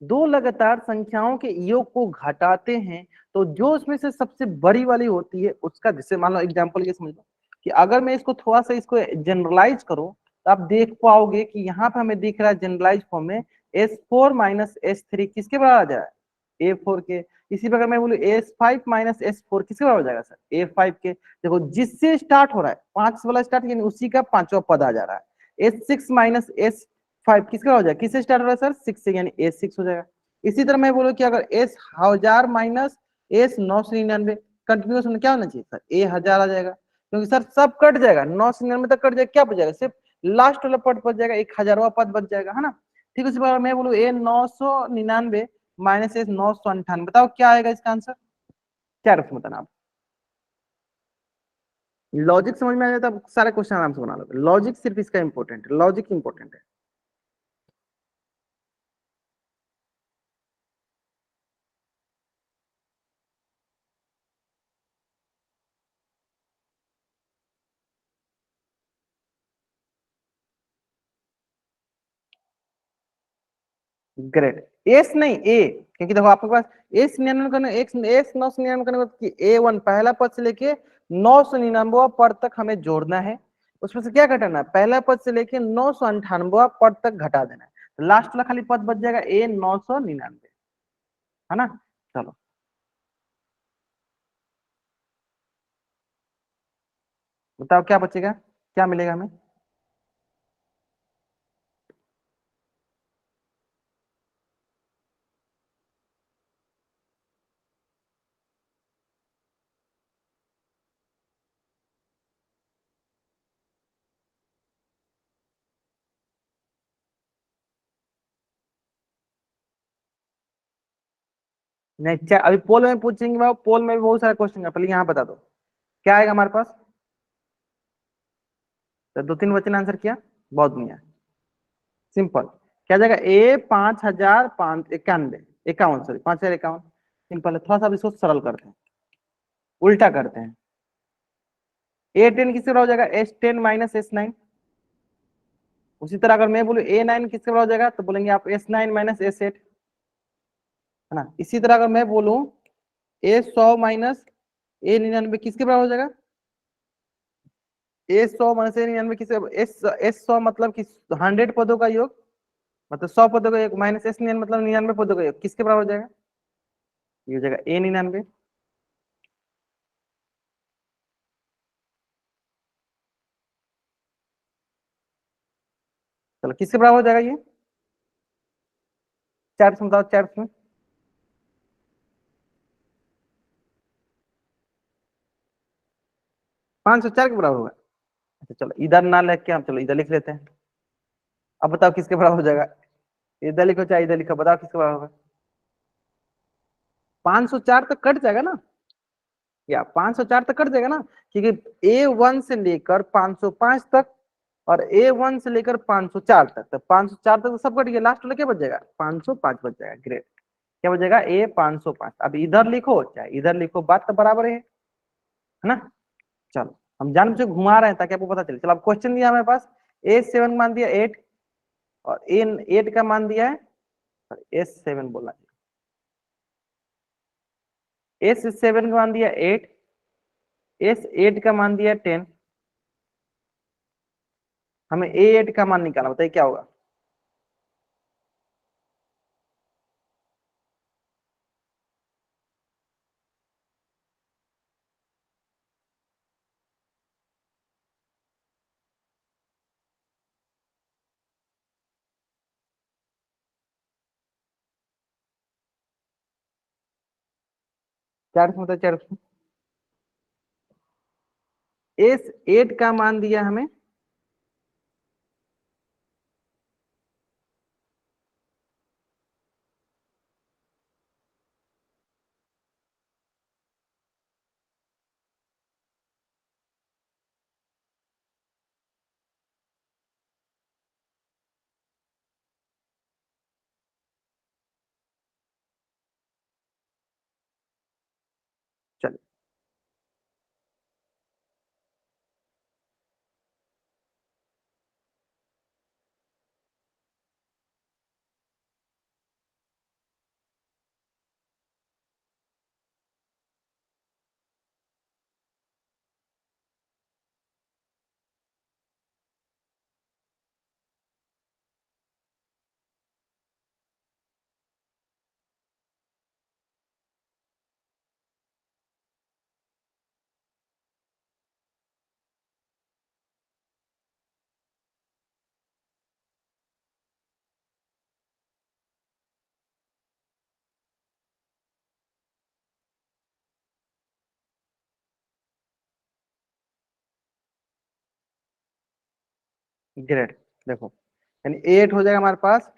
दो लगातार संख्याओं के योग को घटाते हैं तो जो उसमें से सबसे बड़ी वाली होती है उसका, जैसे मान लो एग्जांपल ये समझ लो कि अगर मैं इसको थोड़ा सा इसको जनरलाइज करूं तो आप देख पाओगे कि यहाँ पे हमें दिख रहा है जनरलाइज फॉर्म में S4 माइनस S3 किसके बराबर आ जा रहा है, A4 के। इसी प्रकार मैं बोलूँ S5 माइनस S4 किसके बराबर हो जाएगा सर, A5 के। देखो जिससे स्टार्ट हो रहा है 5 वाला स्टार्ट, यानी उसी का 5वां पद आ जा रहा है। S6 माइनस S5 किसका हो जाएगा, किससे स्टार्ट हो रहा है सर, 6 से, यानी A6 हो जाएगा। इसी तरह मैं बोलूँ कि अगर S1000 माइनस S999 कंटिन्यूस में क्या होना चाहिए सर, A1000 आ जाएगा, क्योंकि सर सब कट जाएगा, 999 तक कट जाएगा, क्या बच जाएगा, सिर्फ लास्ट वाला पद बच जाएगा, 1000वां पद बच जाएगा, है ना। ठीक है, उसी प्रकार मैं बोलूँ A999 माइनस S998, बताओ क्या आएगा इसका आंसर, क्या रखूं बताना आप। लॉजिक समझ में आ जाता है सारे क्वेश्चन आराम से बना लो, लॉजिक सिर्फ इसका इंपॉर्टेंट है, लॉजिक इंपॉर्टेंट है। ग्रेट, एस नहीं ए, क्योंकि देखो आपके पास A99 करने, S999 करने की A1 पहला पद से लेके 999 पद तक हमें जोड़ना है, उसमें से क्या घटाना है, पहला पद से लेके 998 पद तक घटा देना है, तो लास्ट वाला खाली पद बच जाएगा A999, है ना। चलो बताओ क्या बचेगा, क्या मिलेगा हमें। नहीं अभी पोल में पूछेंगे, भाई पोल में भी बहुत सारे क्वेश्चन है, पहले यहाँ बता दो क्या आएगा हमारे पास। तो 2-3 बच्चे ने आंसर किया, बहुत बढ़िया, सिंपल। क्या जाएगा, A5591, 51, सॉरी 5051, सिंपल है। थोड़ा सा इसको सरल करते हैं, उल्टा करते हैं। A10 किससे बराबर हो जाएगा, S10 माइनस S9। उसी तरह अगर मैं बोलूँ A9 किससे बराबर हो जाएगा, तो बोलेंगे आप S9 माइनस S8, है ना। इसी तरह अगर मैं बोलूँ A100 माइनस A99 किसके बराबर हो जाएगा, A100 माइनस A99 किससे, S100 मतलब कि 100 पदों का योग, मतलब 100 पदों का योग, माइनस S99 मतलब 99 पदों का योग, किसके बराबर हो जाएगा, ये हो जाएगा A99। चलो किसके बराबर हो जाएगा ये, चैट्स में बताओ, चैट्स में। 504 के बराबर होगा। अच्छा चलो इधर ना लेके हम चलो इधर लिख लेते हैं। अब बताओ किसके बराबर हो जाएगा, इधर लिखो चाहे इधर लिखो, बताओ किसके बराबर होगा। 504 तक कट जाएगा ना, या 504 तक कट जाएगा ना, क्योंकि A1 से लेकर 505 तक और A1 से लेकर 504 तक, तो 504 तक तो सब कट गया, लास्ट वाला क्या बच जाएगा, 505 बच जाएगा। ग्रेट, क्या बचेगा, A505। अब इधर लिखो चाहे इधर लिखो, बात तो बराबर है ना। चलो हम जान बूझ के घुमा रहे हैं ताकि आपको पता चले। चलो अब क्वेश्चन दिया हमारे पास, A7 मान दिया 8 और A8 का मान दिया है, S7 बोला, S7 का मान दिया 8, S8 का मान दिया 10, हमें A8 का मान निकालना, बताइए क्या होगा। चार में होता है, चार में S8 का मान दिया हमें, चलिए ग्रेट। देखो यानी एट हो जाएगा हमारे पास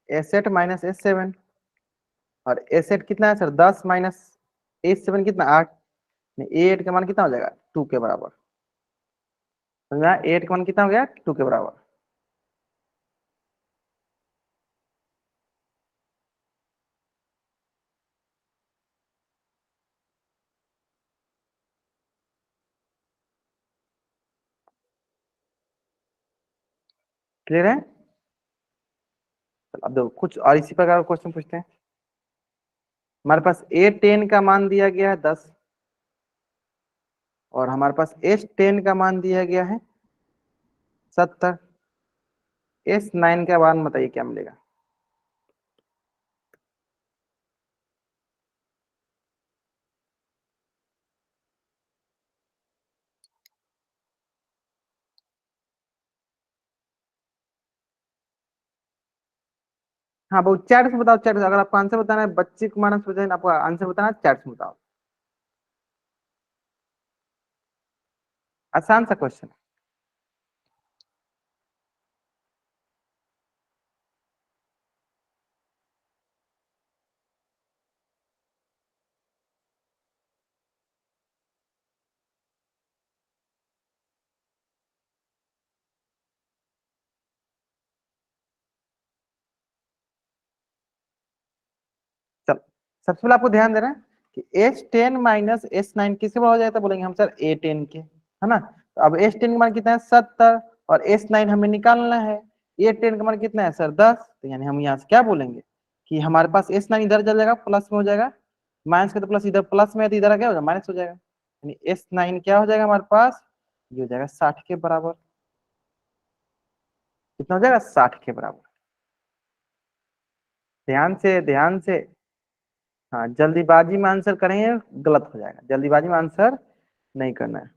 एसेट माइनस एस सेवन, और एसेट कितना है सर 10 माइनस एस सेवन कितना 8, एट का मान कितना हो जाएगा 2 के बराबर। समझा, एट का मान कितना हो गया 2 के बराबर। क्लियर है? अब देखो कुछ और इसी प्रकार का क्वेश्चन पूछते हैं। हमारे पास ए टेन का मान दिया गया है 10, और हमारे पास एस टेन का मान दिया गया है 70। एस नाइन का मान बताइए क्या मिलेगा। हाँ बहुत चैट से बताओ, चैट से। अगर आपको आंसर बताना है बच्चे को मानस बताए, आपको आंसर बताना है चैट से बताओ। आसान सा क्वेश्चन। चलो सबसे पहले आपको ध्यान देना है कि S ten minus S nine किसके बराबर हो जाएगा, तो बोलेंगे हम सर ए टेन के, है ना। तो अब एस टेन का मान कितना है 70, और एस नाइन हमें निकालना है। ए टेन का मान कितना है सर 10, तो यानी हम यहाँ से क्या बोलेंगे कि हमारे पास एस नाइन इधर चल जाएगा, प्लस में हो जाएगा, माइनस का तो प्लस इधर प्लस में है, तो इधर क्या हो जाएगा माइनस हो जाएगा। यानी एस नाइन क्या हो जाएगा हमारे पास, ये हो जाएगा 60 के बराबर। कितना हो जाएगा 60 के बराबर। ध्यान से ध्यान से। हाँ जल्दीबाजी में आंसर करेंगे गलत हो जाएगा, जल्दीबाजी में आंसर नहीं करना है।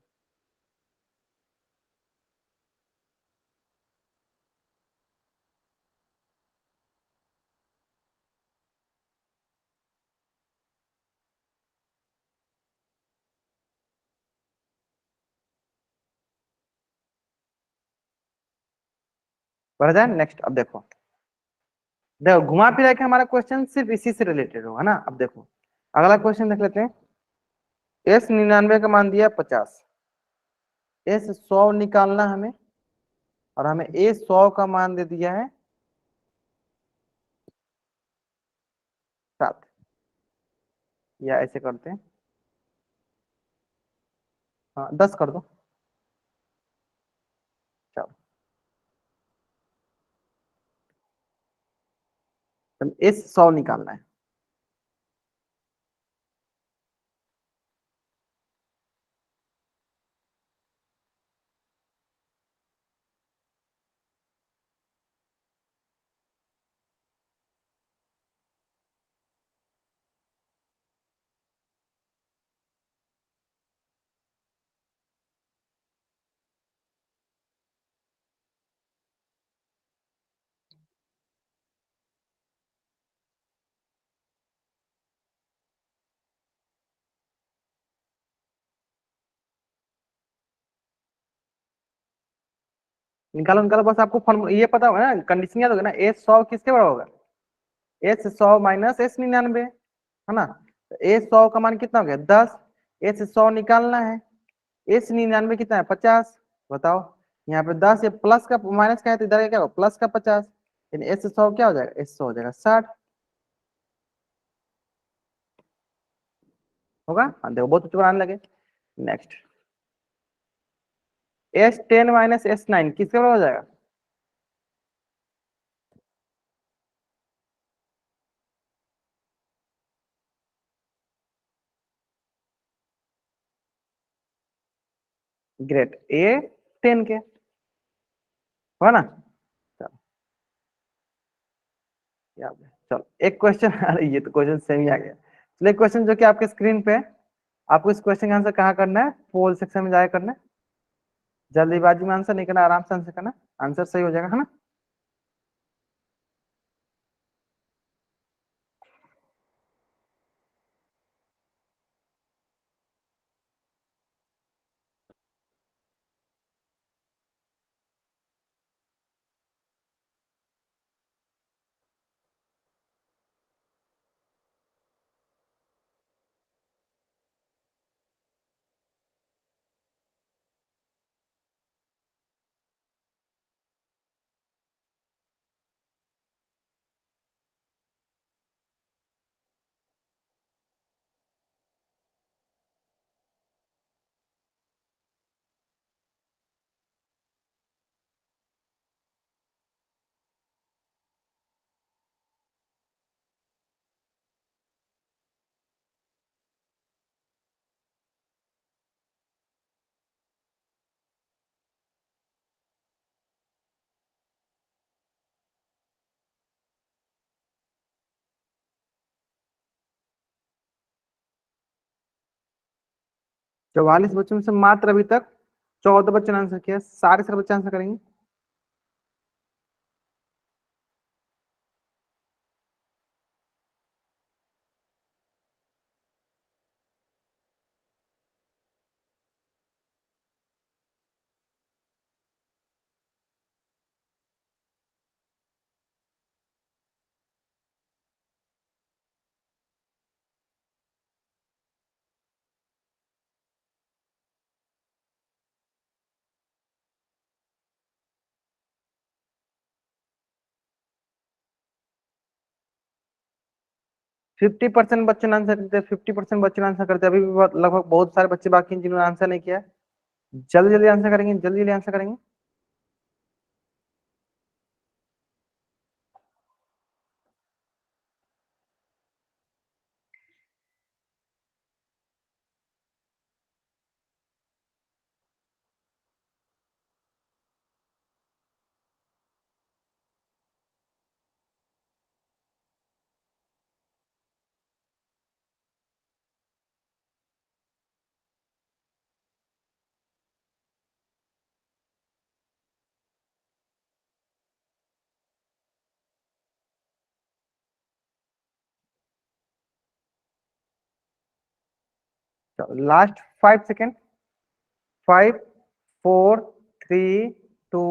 बढ़ जाए नेक्स्ट। अब देखो देखो घुमा फिरा के हमारा क्वेश्चन सिर्फ इसी से रिलेटेड होगा ना। अब देखो अगला क्वेश्चन देख लेते हैं। एस 99 का मान दिया 50, एस 100 निकालना हमें, और हमें ए 100 का मान दे दिया है 7। या ऐसे करते हैं, हाँ 10 कर दो। चलो एस 100 निकालना है। निकालो निकालो, बस आपको फॉर्मूला ये पता होगा ना, कंडीशन याद होगा ना, एस 100 किसके बराबर होगा, एस 100 माइनस एस 99, है ना। तो एस 100 का मान कितना हो गया 10, एस 100 निकालना है, एस 99 कितना है 50। बताओ यहाँ पे 10 ये प्लस का माइनस का है, तो इधर क्या होगा प्लस का 50, यानी एस 100 क्या हो जाएगा, एस 100 हो जाएगा 60। होगा, हाँ देखो बहुत अच्छे बनाने लगे। नेक्स्ट एस 10 माइनस एस 9 किसके बराबर हो जाएगा, ग्रेट ए 10 के, होगा ना। चलो याद है। चलो एक क्वेश्चन अरे ये तो क्वेश्चन सेम ही आ गया। चलो एक क्वेश्चन जो कि आपके स्क्रीन पे है, आपको इस क्वेश्चन का आंसर कहाँ करना है, पोल सेक्शन में जाकर करना है। जल्दीबाजी में आंसर नहीं करना, आराम से आंसर करना, आंसर सही हो जाएगा, है ना। 44 बच्चों में से मात्र अभी तक 14 बच्चों ने आंसर किया, सारे सर बच्चे आंसर करेंगे। फिफ्टी परसेंट बच्चों ने आंसर करते, 50% बच्चों ने आंसर करते, अभी भी लगभग बहुत सारे बच्चे बाकी हैं जिन्होंने आंसर नहीं किया। जल्दी जल्दी आंसर करेंगे, जल्दी जल्दी आंसर करेंगे। Last 5 second, 5 4 3 2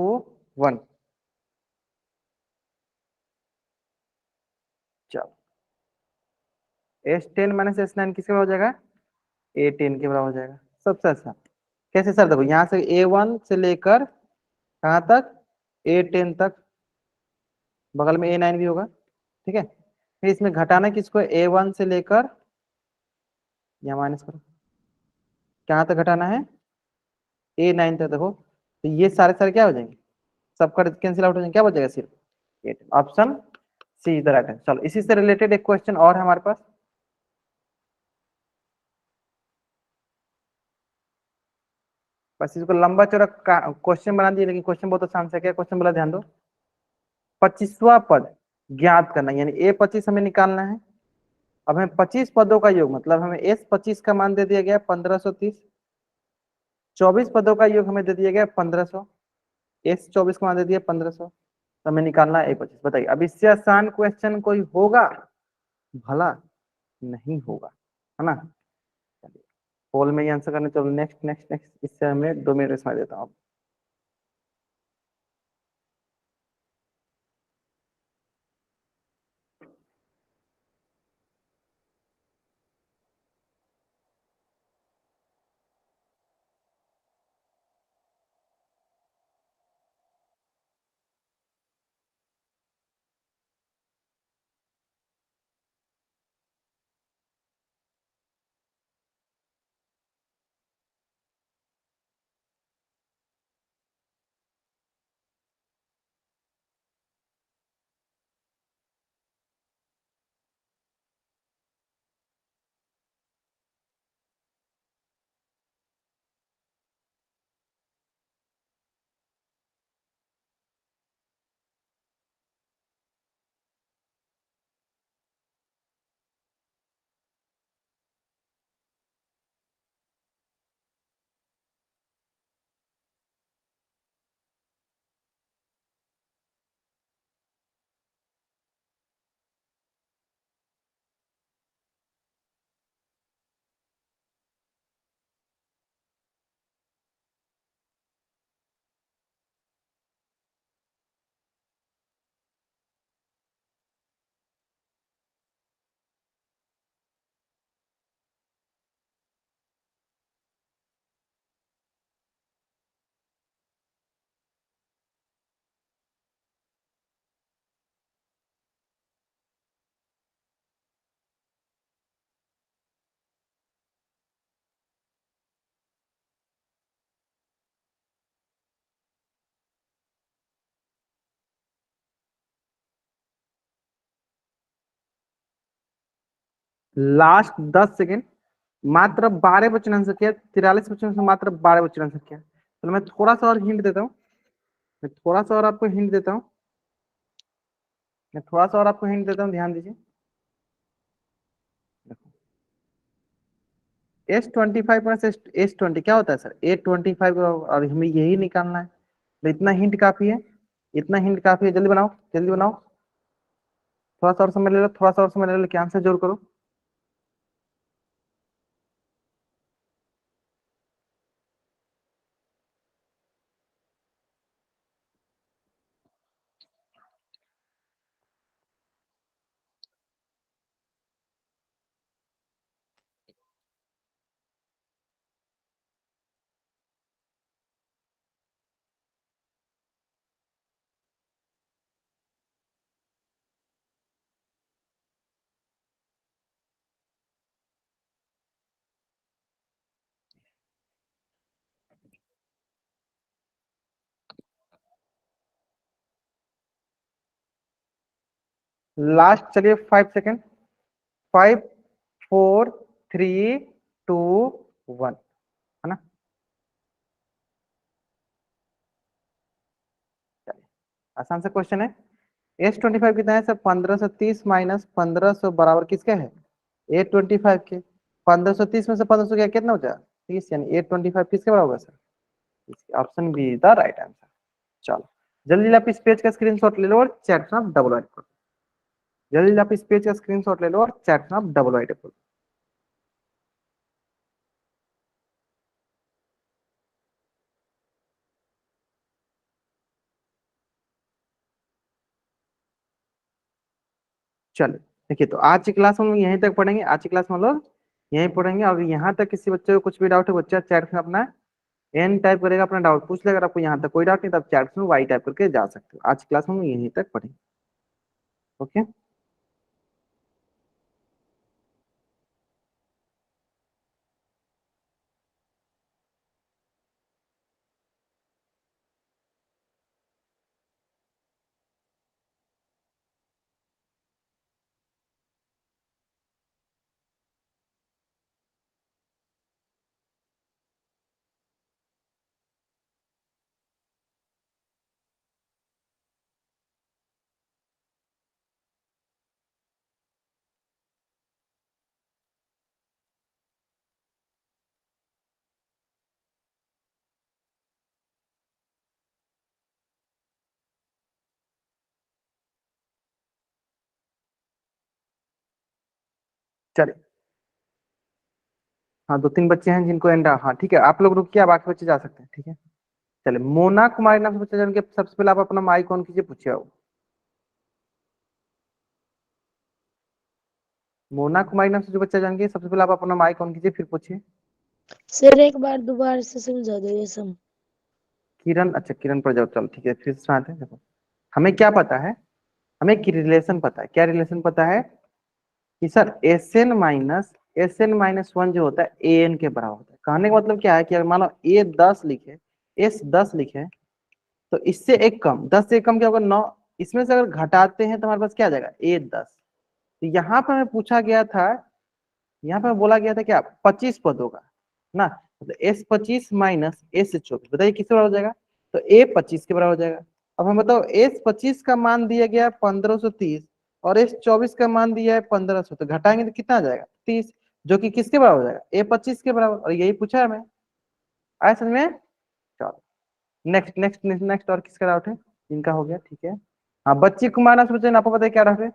1। चलो, S10 माइनस S9 किसके बराबर हो जाएगा? A10 के बराबर हो जाएगा। सबसे अच्छा कैसे सर? देखो यहाँ से A1 से लेकर कहाँ तक? A10 तक, बगल में A9 भी होगा, ठीक है। फिर इसमें घटाना किसको? A1 से लेकर, यहाँ माइनस करो, कहाँ तक घटाना है? A9 तक। देखो तो ये सारे सारे क्या हो जाएंगे? सबका कैंसिल आउट हो जाएंगे, क्या बचेगा? सिर्फ 8। Option C is the right answer. चलो, इसी से रिलेटेड एक क्वेश्चन और है हमारे पास। बस इसको लंबा चौड़ा क्वेश्चन बना दिए, लेकिन क्वेश्चन बहुत आसान से। क्या क्वेश्चन बोला, ध्यान दो। 25वां पद ज्ञात करना, यानी A25 हमें निकालना है। अब हमें 25 पदों का योग, मतलब हमें S25 का मान दे दिया गया 1530, 24 पदों का योग हमें दे दिया गया 1500, S24 का मान दे दिया 1500, तो हमें निकालना है A25। बताइए, अब इससे आसान क्वेश्चन कोई होगा? भला नहीं होगा, है ना। पोल में ही आंसर करने। चलो नेक्स्ट नेक्स्ट नेक्स्ट, इससे हमें 2 मिनट समय देता हूँ। लास्ट 10 सेकेंड, मात्र 12 बच्चों ने आंसर किया। 43 बच्चों में से मात्र 12 बच्चों ने आंसर किया। तो मैं थोड़ा सा और हिंट देता हूँ, मैं थोड़ा सा और आपको हिंट देता हूँ, मैं थोड़ा सा और आपको हिंट देता हूँ, ध्यान दीजिए। देखो, S25 प्लस S20 क्या होता है सर? A25 और हमें यही निकालना है, तो इतना हिंट काफी है, इतना हिंट काफी है। जल्दी बनाओ, जल्दी बनाओ, थोड़ा सा और समय ले लो, थोड़ा सा और समय ले लो, क्या आंसर जोड़ करो। लास्ट चलिए 5 सेकेंड, 5 4 3 2 1, है ना? चलिए, आसान सा क्वेश्चन है। S25 कितना है सर? 1530 माइनस 1500 बराबर किसके है? A25 के। 1530 में से 1500 क्या कितना हो जाएगा? 30, यानी A25 किसके बराबर है sir? Option B is the right answer. चलो जल्दी आप इस पेज का स्क्रीनशॉट ले लो और चैट में आप डबल राइट करो। जल्दी आप इस पेज का स्क्रीनशॉट ले लो और चैट में आप डबल राइट करो। चलिए देखिए, तो आज की क्लास में हम यहीं तक पढ़ेंगे। आज की क्लास में हम लोग यहीं पढ़ेंगे, और यहाँ तक किसी बच्चे को कुछ भी डाउट है, बच्चा चैट में अपना एन टाइप करेगा, अपना डाउट पूछ लेगा। अगर आपको यहाँ तक कोई डाउट नहीं तो आप चैट में वाई टाइप करके जा सकते हो। आज की क्लास में हम यहीं तक पढ़ेंगे। ओके, चलिए। हाँ, 2-3 बच्चे हैं जिनको एंडा, हाँ ठीक है, आप लोग रुकिए, बाकी बच्चे जा सकते हैं, ठीक है। चलिए, मोना कुमारी नाम से बच्चा जान के सबसे पहले आप अपना माइक ऑन कीजिए, पूछिए आओ। मोना कुमारी नाम से जो बच्चा जान के सबसे पहले आप अपना माइक ऑन कीजिए, फिर पूछिए। सर एक बार दोबारा से समझा दो ये सम। किरण, अच्छा किरण पर जाओ, चलो ठीक है, फिर से आते हैं। देखो, हमें क्या पता है, हमें एक रिलेशन पता है। क्या रिलेशन पता है? कि सर एस एन माइनस 1 जो होता है ए एन के बराबर होता है। कहने का मतलब क्या है कि अगर मान लो ए 10 लिखे, एस 10 लिखे, तो इससे एक कम, 10 से एक कम क्या होगा? 9। इसमें से अगर घटाते हैं तो हमारे पास क्या आ जाएगा? ए 10। तो यहाँ पर हमें पूछा गया था, यहाँ पर बोला गया था क्या? 25 पद होगा ना, तो S25 माइनस S24, बताइए किसके बराबर हो जाएगा? तो A25 के बराबर हो जाएगा। अब हम बताओ, S25 का मान दिया गया 1530 और S24 का मान दिया है 1500, तो घटाएंगे तो कितना आ जाएगा? 30, जो कि किसके बराबर हो जाएगा? A25 के बराबर, और यही पूछा है हमें। आया समझ में? चलो नेक्स्ट नेक्स्ट नेक्स्ट, और किसका डाउट है? इनका हो गया, ठीक है। हाँ, बच्ची कुमार ना सोचे, आपको बताइए क्या डाउट है?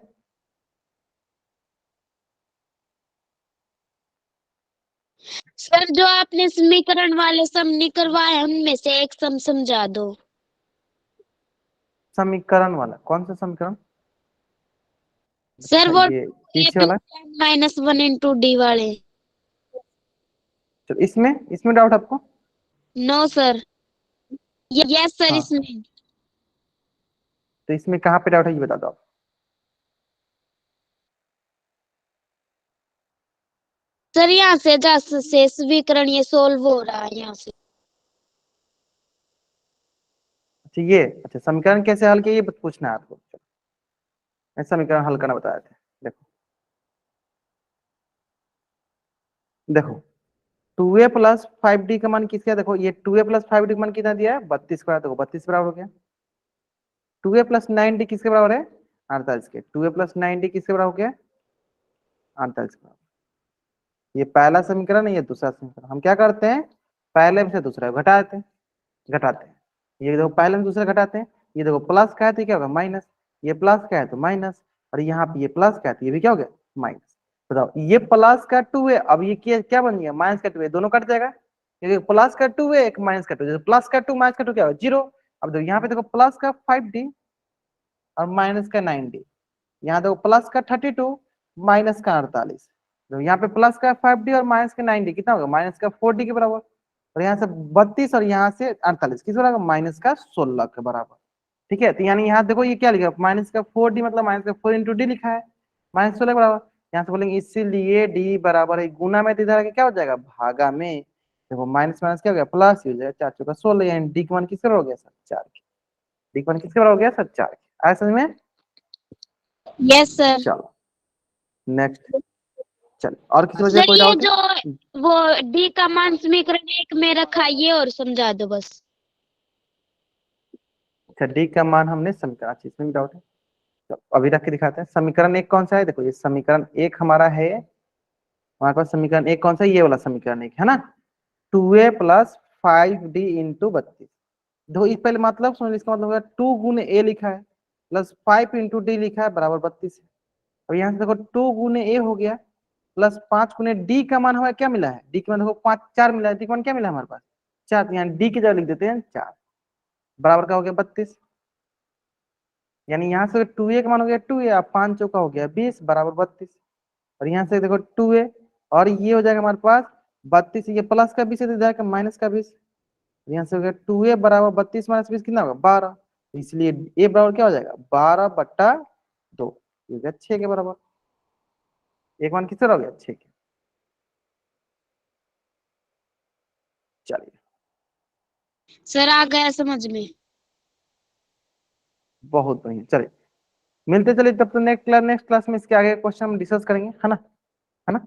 सर जो आपने समीकरण वाले सम निकलवाए उनमें से एक सम समझा दो। समीकरण वाला कौन सा समीकरण? सर अच्छा, वो ये ए पीछे टू वाला। माइनस 1 इंटू डी वाले। चलो, इसमें इसमें डाउट आपको? No sir. यस सर हाँ, इसमें। तो इसमें कहाँ पे डाउट है ये बता दो आप। सर यहाँ से से समीकरण ये सोल्व हो रहा है यहाँ से। अच्छा, ये अच्छा समीकरण कैसे हल किया ये पूछना है आपको। चलो, मैं समीकरण हल करना बताया था। देखो देखो, 2a+5d का मान किसका है? देखो, ये 2a+5d का मान कितना दिया है? 32 का। देखो 32 बराबर हो गया। 2a+9d किसके बराबर है? 48 के। 2a+9d किसके बराबर हो गया? 48 के बराबर। ये पहला समीकरण है, ये दूसरा समीकरण। हम क्या करते हैं, पहले में से दूसरा घटाते हैं, ये देखो पहले में दूसरा घटाते हैं, ये देखो प्लस का है तो क्या होगा माइनस, ये प्लस का है तो माइनस, और यहाँ पे ये प्लस का है तो ये भी क्या हो गया माइनस। बताओ ये प्लस का 2 है, अब ये क्या बन गया माइनस का 2 है, दोनों कट जाएगा क्योंकि प्लस का 2 है एक माइनस का 2, जैसे प्लस का 2 माइनस का 2 क्या होगा 0। अब देखो यहाँ पे देखो प्लस का 5d और माइनस का 9d, यहाँ देखो प्लस का 32 माइनस का 48, तो यहाँ पे प्लस का 5d और माइनस का 9d कितना होगा माइनस का 4d के बराबर, और यहाँ से 32 और यहाँ से 48 किस बराबर माइनस का 16 के बराबर। ठीक है, तो यानी यहाँ देखो ये क्या लिखा माइनस का 4d मतलब माइनस का 4 इंटू डी लिखा है माइनस 16 के बराबर। यहाँ से बोलेंगे इसीलिए डी बराबर है गुना में, तो इधर आके क्या हो जाएगा भागा में, देखो माइनस माइनस क्या हो गया प्लस हो जाएगा, 4 चौका 16, यानी डी का मान किसके बराबर हो गया सर 4 के, डी का मान किसके बराबर हो गया सर 4 के। आया समझ में? Yes sir. चलो नेक्स्ट, चलो और किसी वजह सर कोई ये डाउट है? जो वो डी का मान समीकरण 1 में रखा ये और समझा दो बस। अच्छा डी का मान हमने समीकरण, अच्छा इसमें भी डाउट है, तो अभी रख के दिखाते हैं। समीकरण 1 कौन सा है, देखो ये समीकरण 1 हमारा है, हमारे पास समीकरण 1 कौन सा है, ये वाला समीकरण 1 है ना, 2a प्लस 5d इंटू 32। देखो इस पहले मतलब समझ, इसका मतलब 2 गुने a लिखा है प्लस 5 इंटू डी लिखा है बराबर 32। अब यहाँ से देखो 2 गुने a हो गया प्लस 5 गुने डी का मान हमें क्या मिला है, डी का मान देखो 5 4 मिला है, डी का मान क्या मिला है हमारे पास 4, यहाँ डी की जगह लिख देते हैं 4 बराबर का हो गया 32, यानी यहाँ से 2a का मान हो गया 2a, अब 5 चौका हो गया 20 बराबर 32, और यहाँ से देखो 2a और ये हो जाएगा हमारे पास 32, ये प्लस का 20 है तो जाएगा माइनस का 20, यहाँ से हो गया 2a बराबर 32 माइनस 20 कितना होगा 12, इसलिए a बराबर क्या हो जाएगा 12/2, ये हो गया 6 के बराबर, एक मान किससे हो गया 6 के। चलिए सर आ गया समझ में। बहुत बढ़िया, चलिए मिलते चलिए तब तो नेक्स्ट क्लास में इसके आगे क्वेश्चन हम डिस्कस करेंगे, है ना, है ना।